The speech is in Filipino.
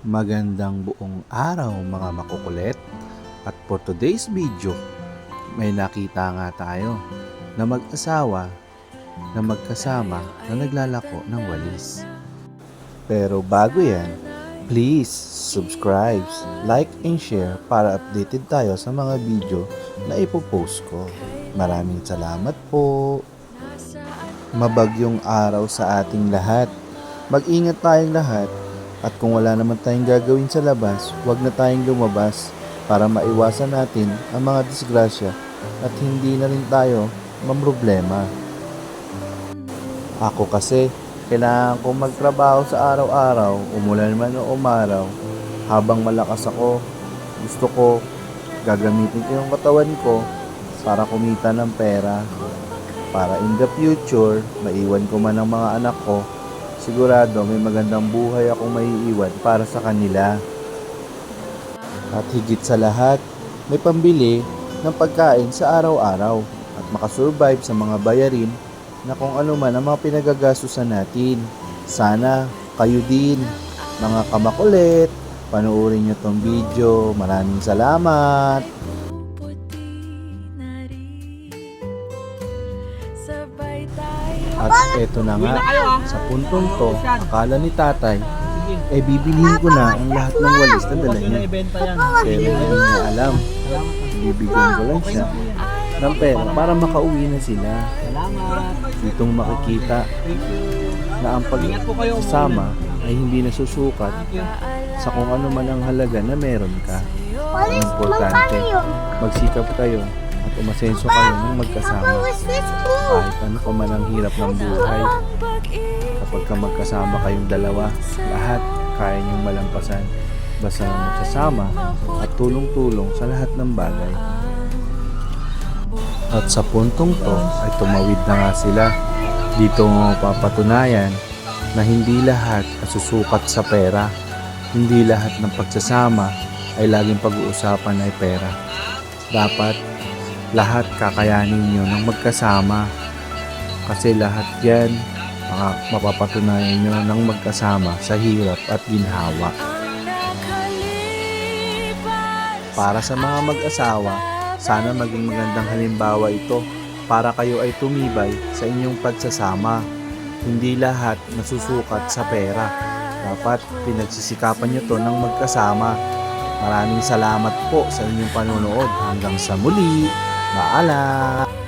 Magandang buong araw mga makukulit. At for today's video, may nakita nga tayo na mag-asawa na magkasama na naglalako ng walis. Pero bago yan, please subscribe, like, and share para updated tayo sa mga video na ipopost ko. Maraming salamat po. Mabagyong araw sa ating lahat. Mag-ingat tayong lahat. At kung wala naman tayong gagawin sa labas, huwag na tayong lumabas para maiwasan natin ang mga disgrasya at hindi na rin tayo mamroblema. Ako kasi, kailangan kong magtrabaho sa araw-araw, umulan man o umaraw. Habang malakas ako, gusto ko gagamitin ko yung katawan ko para kumita ng pera. Para in the future, maiwan ko man ang mga anak ko, sigurado may magandang buhay akong maiiwan para sa kanila. At higit sa lahat, may pambili ng pagkain sa araw-araw at makasurvive sa mga bayarin na kung ano man ang mga pinagagastusan natin. Sana kayo din, mga kamakulit, panoorin nyo tong video. Maraming salamat! At eto na nga, sa puntong to, akala ni tatay, bibilihin ko na ang lahat ng walis na dala niya. Pero hindi niya alam, bibigyan ko lang siya ng pera para makauwi na sila. Ditong makikita na ang pagsasama ay hindi nasusukat sa kung ano man ang halaga na meron ka. Ang importante, magsikap kayo at umasenso kayo ng magkasama. Kahit ano pa man ang hirap ng buhay, kapag ka magkasama kayong dalawa, lahat kaya niyong malampasan. Basta magsasama at tulong-tulong sa lahat ng bagay. At sa puntong to ay tumawid na nga sila. Dito mapapatunayan na hindi lahat susukat sa pera. Hindi lahat ng pagsasama ay laging pag-uusapan ay pera. Dapat lahat kakayanin nyo ng magkasama. Kasi lahat yan mapapatunayan nyo ng magkasama sa hirap at ginhawa. Para sa mga mag-asawa, sana maging magandang halimbawa ito para kayo ay tumibay sa inyong pagsasama. Hindi lahat nasusukat sa pera. Dapat pinagsisikapan nyo to ng magkasama. Maraming salamat po sa inyong panonood. Hanggang sa muli. Paalam!